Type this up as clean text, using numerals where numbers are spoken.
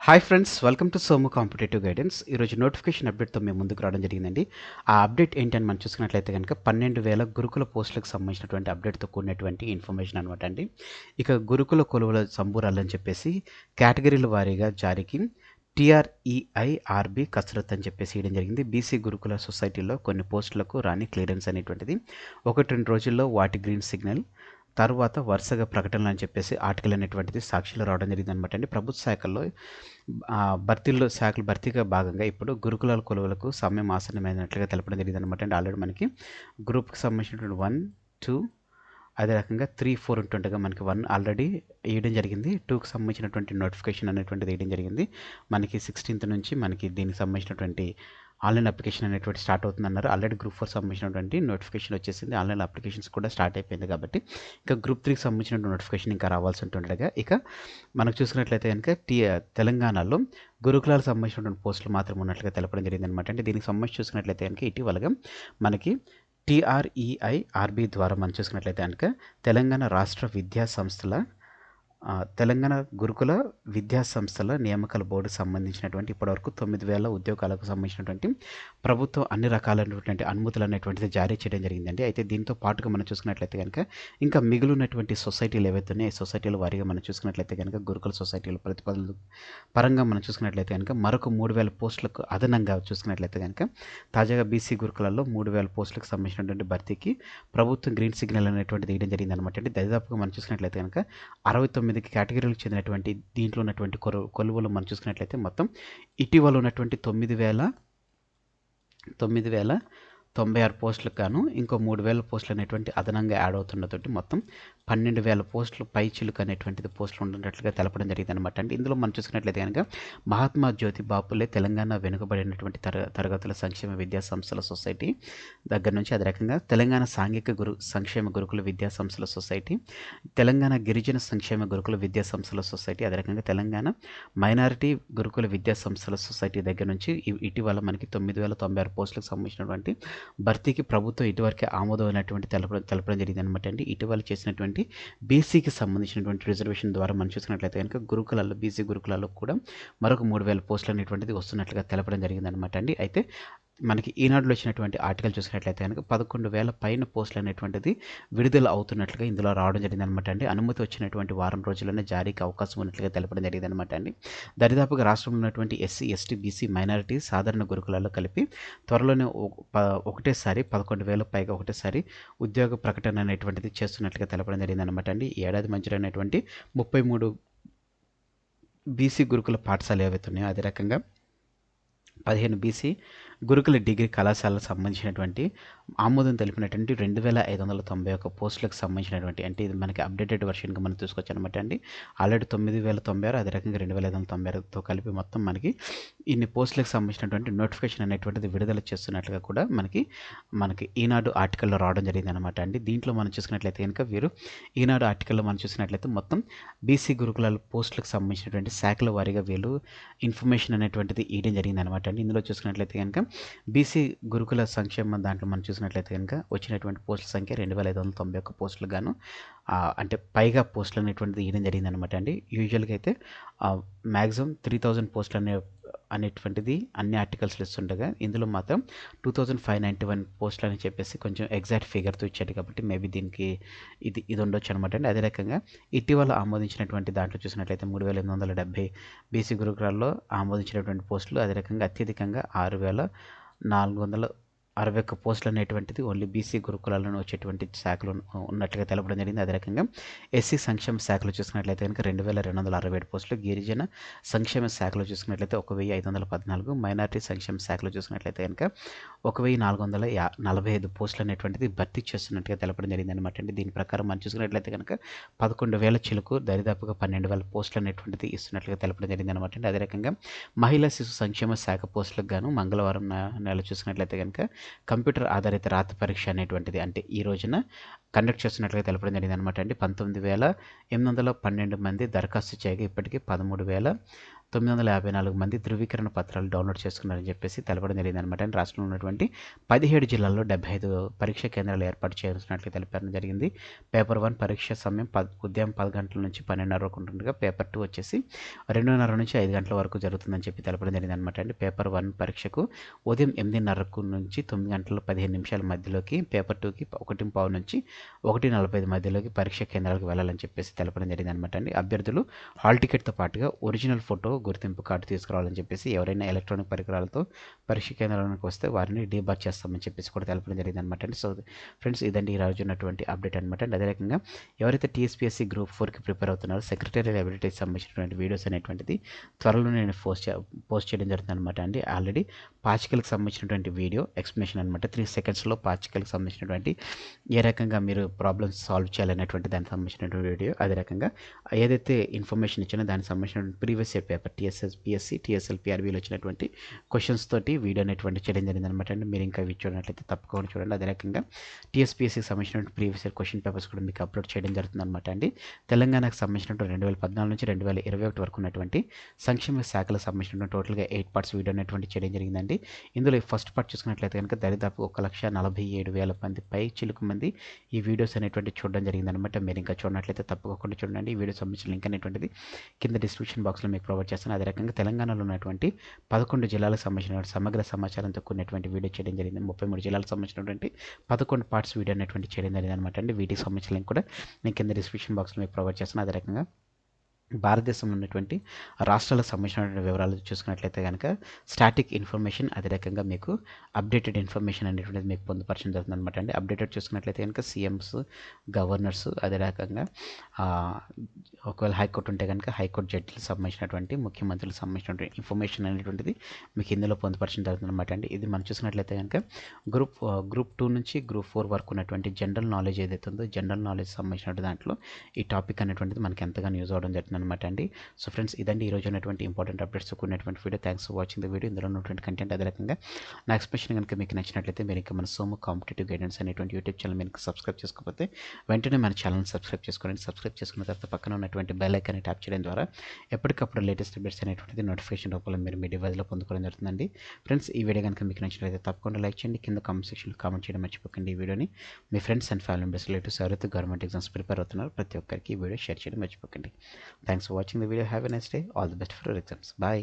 Hi friends, welcome to Somu competitive guidance. ఈరోజు notification అప్డేట్తో మేము ముందుకు రావడం జరిగిందండి. ఆ అప్డేట్ ఏంటని మనం చూసుకున్నట్లయితే కనుక 12,000 గురుకుల పోస్టులకు సంబంధించినటువంటి అప్డేట్తో కూడినటువంటి ఇన్ఫర్మేషన్ అనమాట అండి. ఇక గురుకుల కొలువుల సంబూరాలని చెప్పేసి కేటగిరీల వారీగా జారీకి TREIRB కసరత్ అని చెప్పేసి ఇవ్వడం జరిగింది. బీసీ గురుకుల సొసైటీలో కొన్ని పోస్టులకు రాని క్లియరెన్స్ అనేటువంటిది 1-2 రోజుల్లో వాటి గ్రీన్ సిగ్నల్ తర్వాత వరుసగా ప్రకటనలు అని చెప్పేసి ఆర్టికల్ అనేటువంటిది సాక్షిలో రావడం జరిగింది అనమాట అండి. ప్రభుత్వ శాఖల్లో శాఖల భర్తీగా భాగంగా ఇప్పుడు గురుకులాల కొలువులకు సమయం ఆసన్నమైనట్లుగా తెలపడం జరిగింది అనమాట అండి. ఆల్రెడీ మనకి గ్రూప్కి సంబంధించినటువంటి 1, 2 అదే రకంగా 3, 4 ఉంటుండగా మనకి 1 ఆల్రెడీ వేయడం జరిగింది. 2కి సంబంధించినటువంటి నోటిఫికేషన్ అనేటువంటిది వేయడం జరిగింది. మనకి 16th నుంచి మనకి దీనికి సంబంధించినటువంటి ఆన్లైన్ అప్లికేషన్ అనేటువంటి స్టార్ట్ అవుతుందన్నారు. ఆల్రెడీ గ్రూప్ 4 సంబంధించినటువంటి నోటిఫికేషన్ వచ్చేసింది. ఆన్లైన్ అప్లికేషన్స్ కూడా స్టార్ట్ అయిపోయింది కాబట్టి ఇంకా గ్రూప్ 3కి సంబంధించిన నోటిఫికేషన్ ఇంకా రావాల్సి ఉంటుండగా ఇక మనకు చూసుకున్నట్లయితే కనుక తెలంగాణలో గురుకులాలకు సంబంధించినటువంటి పోస్టులు మాత్రం ఉన్నట్లుగా తెలపడం జరిగింది అనమాట. అంటే దీనికి సంబంధించి చూసుకున్నట్లయితే కనుక ఇటీవలగా మనకి TREIRB ద్వారా మనం చూసుకున్నట్లయితే కనుక తెలంగాణ రాష్ట్ర విద్యా సంస్థల తెలంగాణ గురుకుల విద్యా సంస్థల నియామకాల బోర్డుకు సంబంధించినటువంటి ఇప్పటివరకు 9,000 ఉద్యోగాలకు సంబంధించినటువంటి ప్రభుత్వం అన్ని రకాలైనటువంటి అనుమతులు అనేటువంటిది జారీ చేయడం జరిగిందండి. అయితే దీంతో పాటుగా మనం చూసుకున్నట్లయితే కనుక ఇంకా మిగిలినటువంటి సొసైటీలు ఏవైతే ఉన్నాయో సొసైటీల వారీగా మనం చూసుకున్నట్లయితే కనుక గురుకుల సొసైటీల ప్రతిపాదనలు పరంగా మనం చూసుకున్నట్లయితే కనుక మరొక 3,000 పోస్టులకు అదనంగా చూసుకున్నట్లయితే కనుక తాజాగా బీసీ గురుకులలో 3,000 పోస్టులకు సంబంధించినటువంటి భర్తీకి ప్రభుత్వం గ్రీన్ సిగ్నల్ అనేటువంటిది వేయడం జరిగింది అనమాట. అంటే దాదాపుగా మనం చూసుకున్నట్లయితే కనుక 69 కేటగిరీలకు చెందినటువంటి దీంట్లో ఉన్నటువంటి కొలువులు మనం చూసుకున్నట్లయితే మొత్తం ఇటీవల ఉన్నటువంటి 9,096 పోస్టులకు గాను ఇంకో 3,000 పోస్టులు అనేటువంటి అదనంగా యాడ్ అవుతున్నతోటి మొత్తం 12,000 పోస్టులు పై చిలుకు అనేటువంటిది పోస్టులు ఉన్నట్లుగా తెలపడం జరిగింది అనమాట. అంటే ఇందులో మనం చూసుకున్నట్లయితే కనుక మహాత్మా జ్యోతి బాపులే తెలంగాణ వెనుకబడినటువంటి తరగతుల సంక్షేమ విద్యా సంస్థల సొసైటీ దగ్గర నుంచి అదే రకంగా తెలంగాణ సాంఘిక సంక్షేమ గురుకుల విద్యా సంస్థల సొసైటీ, తెలంగాణ గిరిజన సంక్షేమ గురుకుల విద్యా సంస్థల సొసైటీ, అదే రకంగా తెలంగాణ మైనారిటీ గురుకుల విద్యా సంస్థల సొసైటీ దగ్గర నుంచి ఇటీవల మనకి 9,096 పోస్టులకు సంబంధించినటువంటి భర్తీకి ప్రభుత్వం ఇటువరకే ఆమోదమైనటువంటి తెలపడం జరిగింది అనమాట అండి. ఇటీవల చేసినటువంటి బీసీకి సంబంధించినటువంటి రిజర్వేషన్ ద్వారా మనం చూసుకున్నట్లయితే కనుక గురుకులాల్లో బీసీ గురుకులాల్లో కూడా మరొక 3,000 పోస్టులు అనేటువంటిది వస్తున్నట్లుగా తెలపడం జరిగింది అనమాట అండి. అయితే మనకి ఈనాడులో వచ్చినటువంటి ఆర్టికల్ చూసినట్లయితే కనుక 11,000 పైన పోస్టులు అనేటువంటిది విడుదల అవుతున్నట్లుగా ఇందులో రావడం జరిగింది అనమాట అండి. అనుమతి వచ్చినటువంటి వారం రోజుల్లోనే జారీకి అవకాశం ఉన్నట్లుగా తెలపడం జరిగింది అనమాట అండి. దరిదాపుగా రాష్ట్రంలో ఉన్నటువంటి ఎస్సీ, ఎస్టీ, బీసీ, మైనారిటీ సాధారణ గురుకులాల్లో కలిపి త్వరలోనే ఒకటేసారి 11,000 పైగా ఒకటేసారి ఉద్యోగ ప్రకటన అనేటువంటిది చేస్తున్నట్లుగా తెలపడం జరిగింది అనమాట అండి. ఈ ఏడాది మధ్యలో అయినటువంటి 33 బీసీ గురుకుల పాఠశాలలు ఏవైతే ఉన్నాయో అదే రకంగా 15 బీసీ గురుకుల డిగ్రీ కళాశాలకు సంబంధించినటువంటి ఆమోదం తెలిపినటువంటి 2,591 పోస్టులకు సంబంధించినటువంటి అంటే ఇది మనకి అప్డేటెడ్ వర్షన్గా మనం తీసుకొచ్చాం అనమాట అండి. ఆల్రెడీ 9,096 అదే రకంగా 2,596తో కలిపి మొత్తం మనకి ఇన్ని పోస్టులకు సంబంధించినటువంటి నోటిఫికేషన్ అనేటువంటిది విడుదల చేస్తున్నట్లుగా కూడా మనకి ఈనాడు ఆర్టికల్లో రావడం జరిగింది అనమాట అండి. దీంట్లో మనం చూసుకున్నట్లయితే కనుక వీరు ఈనాడు ఆర్టికల్లో మనం చూసినట్లయితే మొత్తం బీసీ గురుకులాల పోస్టులకు సంబంధించినటువంటి శాఖల వారీగా వీళ్ళు ఇన్ఫర్మేషన్ అనేటువంటిది ఇవ్వడం జరిగింది అనమాట అండి. ఇందులో చూసుకున్నట్లయితే కనుక బీసీ గురుకుల సంక్షేమ దాంట్లో మనం చూసినట్లయితే కనుక వచ్చినటువంటి పోస్టుల సంఖ్య 2,591 పోస్టులు గాను అంటే పైగా పోస్టులు అనేటువంటిది ఇవ్వడం జరిగింది అనమాట అండి. యూజువల్గా అయితే మ్యాక్సిమం 3,000 పోస్టులు అనేటువంటిది అన్ని ఆర్టికల్స్లో ఇస్తుండగా ఇందులో మాత్రం 2,591 పోస్టులు అని చెప్పేసి కొంచెం ఎగ్జాక్ట్ ఫిగర్తో ఇచ్చాడు కాబట్టి మేబీ దీనికి ఇది ఉండొచ్చు అనమాట అండి. అదే రకంగా ఇటీవల ఆమోదించినటువంటి దాంట్లో చూసినట్లయితే 3,870 బీసీ గురుకులాల్లో ఆమోదించినటువంటి పోస్టులు అదే రకంగా అత్యధికంగా 6,461 పోస్టులు అనేటువంటిది ఓన్లీ బీసీ గురుకులాలను వచ్చేటువంటి శాఖలు ఉన్నట్లుగా తెలపడం జరిగింది. అదే రకంగా ఎస్సీ సంక్షేమ శాఖలు చూసుకున్నట్లయితే కనుక 2,267 పోస్టులు, గిరిజన సంక్షేమ శాఖలో చూసుకున్నట్లయితే 1,514, మైనారిటీ సంక్షేమ శాఖలో చూసుకున్నట్లయితే కనుక 1,445 పోస్టులు అనేటువంటిది భర్తీ చేస్తున్నట్టుగా తెలపడం జరిగింది అనమాట అండి. దీని ప్రకారం మనం చూసుకున్నట్లయితే కనుక 11,000 చిలుకు దరిదాపుగా 12,000 పోస్టులు అనేటువంటిది ఇస్తున్నట్లుగా తెలపడం జరిగింది అనమాట అండి. అదే రకంగా మహిళా శిశు సంక్షేమ శాఖ పోస్టులకు గాను మంగళవారం నెల చూసుకున్నట్లయితే కనుక కంప్యూటర్ ఆధారిత రాత పరీక్ష అనేటువంటిది అంటే ఈ రోజున కండక్ట్ చేస్తున్నట్లుగా తెలపడం జరిగింది అనమాట అండి. 19,812 మంది దరఖాస్తు చేయగా ఇప్పటికీ 954 మంది ధృవీకరణ పత్రాలు డౌన్లోడ్ చేసుకున్నారని చెప్పేసి తెలపడం జరిగిందనమాట. అండ్ రాష్ట్రంలో ఉన్నటువంటి 17 జిల్లాల్లో 75 పరీక్షా కేంద్రాలు ఏర్పాటు చేసినట్లు తెలపడం జరిగింది. పేపర్ 1 పరీక్ష సమయం ఉదయం 10 గంటల నుంచి 12:30 వరకు ఉంటుండగా పేపర్ 2 వచ్చేసి 2:30 నుంచి 5 గంటల వరకు జరుగుతుందని చెప్పి తెలపడం జరిగింది అనమాట. అండి పేపర్ 1 పరీక్షకు ఉదయం 8:30 నుంచి 9 గంటల 15 నిమిషాల మధ్యలోకి, పేపర్ 2కి 1:15 నుంచి 1:45 మధ్యలోకి పరీక్షా కేంద్రాలకు వెళ్ళాలని చెప్పేసి తెలపడం జరిగింది అనమాట. అండి అభ్యర్థులు హాల్ టికెట్తో పాటుగా ఒరిజినల్ ఫోటో, గుర్తింపు కార్డు తీసుకురావాలని చెప్పేసి, ఎవరైనా ఎలక్ట్రానిక్ పరికరాలతో పరీక్ష కేంద్రాలకు వస్తే వారిని డీబార్ చేస్తామని చెప్పేసి కూడా తెలపడం జరిగింది అనమాట. అండి సో ఫ్రెండ్స్, ఇదండి ఈ రోజు ఉన్నటువంటి అప్డేట్ అనమాట. అండి అదే రకంగా ఎవరైతే TSPSC గ్రూప్ 4కి ప్రిపేర్ అవుతున్నారో సెక్రటరియల్ అబిలిటీకి సంబంధించినటువంటి వీడియోస్ అనేటువంటిది త్వరలో నేను పోస్ట్ చేయడం జరుగుతుంది అనమాట. అండి ఆల్రెడీ పాచికలకు సంబంధించినటువంటి వీడియో ఎక్స్ప్లెనేషన్ అనమాట. 3 సెకండ్స్లో పాచికలకు సంబంధించినటువంటి ఏ రకంగా మీరు ప్రాబ్లమ్స్ సాల్వ్ చేయాలనేటువంటి దానికి సంబంధించినటువంటి వీడియో, అదే రకంగా ఏదైతే ఇన్ఫర్మేషన్ ఇచ్చినా దానికి సంబంధించిన ప్రీవియస్ ఇయర్ పేపర్ TSPSC, TSLPRBలో వచ్చినటువంటి క్వశ్చన్స్ తోటి వీడియో అనేటువంటి చేయడం జరిగింది అనమాట. అండి మీరు ఇంకా ఇవి చూడనట్లయితే తప్పకుండా చూడండి. అదే రకంగా TSPSCకి సంబంధించినటువంటి ప్రీవియస్ ఇయర్ క్వశ్చన్ పేపర్స్ కూడా మీకు అప్లోడ్ చేయడం జరుగుతుంది అనమాట. అండి తెలంగాణకు సంబంధించినటువంటి 2014 నుంచి 2021 వరకు ఉన్నటువంటి సంక్షేమ శాఖలకు సంబంధించినటువంటి టోటల్గా 8 పార్ట్స్ వీడియో అనేటువంటి చేయడం జరిగిందండి. ఇందులో ఫస్ట్ పార్ట్ చూసుకున్నట్లయితే కనుక దరిదాపు 1,47,000 మంది పై చిలుకు మంది ఈ వీడియోస్ అనేటువంటి చూడడం జరిగిందనమాట. మీరు ఇంకా చూడనట్లయితే తప్పకుండా చూడండి. ఈ వీడియో సంబంధించిన లింక్ అనేటువంటిది కింద డిస్క్రిప్షన్ బాక్స్లో మీకు ప్రొవైడ్ చేస్తాను. అదే రకంగా తెలంగాణలో ఉన్నటువంటి 11 జిల్లాలకు సంబంధించిన సమగ్ర సమాచారంతో కూడినటువంటి వీడియో చేయడం జరిగింది. 33 జిల్లాలకు సంబంధించినటువంటి 11 పార్ట్స్ వీడియో అనేటువంటి చేయడం జరిగింది అనమాట. అండి వీటికి సంబంధించిన లింక్ కూడా నేను కింద డిస్క్రిప్షన్ బాక్స్లో మీకు ప్రొవైడ్ చేస్తాను. అదే రకంగా భారతదేశంలో ఉన్నటువంటి రాష్ట్రాలకు సంబంధించినటువంటి వివరాలు చూసుకున్నట్లయితే కనుక స్టాటిక్ ఇన్ఫర్మేషన్, అదే రకంగా మీకు అప్డేటెడ్ ఇన్ఫర్మేషన్ అనేటువంటిది మీకు పొందుపరచడం జరుగుతుంది అనమాట. అండి అప్డేటెడ్ చూసుకున్నట్లయితే కనుక సీఎంస్, గవర్నర్స్, అదే రకంగా ఒకవేళ హైకోర్టు ఉంటే కనుక హైకోర్టు జడ్జిలకు సంబంధించినటువంటి, ముఖ్యమంత్రులకు సంబంధించినటువంటి ఇన్ఫర్మేషన్ అనేటువంటిది మీకు ఇందులో పొందుపరచడం జరుగుతుంది అనమాట. అండి ఇది మనం చూసుకున్నట్లయితే కనుక గ్రూప్ 2 నుంచి గ్రూప్ 4 వరకు ఉన్నటువంటి జనరల్ నాలెడ్జ్ ఏదైతే ఉందో, జనరల్ నాలెడ్జ్ సంబంధించిన దాంట్లో ఈ టాపిక్ అనేటువంటిది మనకి ఎంతగానో యూజ్ అవడం జరుగుతుంది అనమాట. అండి సో ఫ్రెండ్స్, ఇదండి ఈరోజు ఉన్నటువంటి ఇంపార్టెంట్ అప్డేట్స్ కూడినటువంటి video. Thanks for watching the video. ఇందులో ఉన్నటువంటి కంటెంట్, అదే రకంగా నా ఎక్స్ప్లెనేషన్ కనుక మీకు నచ్చినట్లయితే మీరు ఇంకా మన సోము కాంపిటేటివ్ గైడెన్స్ అనేటువంటి యూట్యూబ్ ఛానల్ మీరు సబ్స్క్రైబ్ చేసుకోకపోతే వెంటనే మన ఛానల్ సబ్స్క్రైబ్ చేసుకోండి. సబ్స్క్రైబ్ చేసుకున్న తర్వాత పక్కన ఉన్నటువంటి బెల్ ఐకాన్ ట్యాప్ చేయడం ద్వారా ఎప్పటికప్పుడు లేటెస్ట్ అప్డేట్స్ అనేటువంటిది నోటిఫికేషన్ రూపంలో మీరు మీ డివైస్లో పొందుకోవడం జరుగుతుందండి. ఫ్రెండ్స్, ఈ వీడియో కనుక మీకు నచ్చినట్లయితే తప్పకుండా లైక్ చేయండి. కింద కామెంట్ సెక్షన్లో కామెంట్ చేయడం మర్చిపోకండి. ఈ వీడియోని మీ friends and family members, relatives ఎవరైతే గవర్నమెంట్ ఎగ్జామ్స్ ప్రిపేర్ అవుతున్నారు ప్రతి ఒక్కరికి ఈ వీడియో షేర్ చేయడం మర్చిపోకండి. Thanks for watching the video. Have a nice day. All the best for your exams. Bye.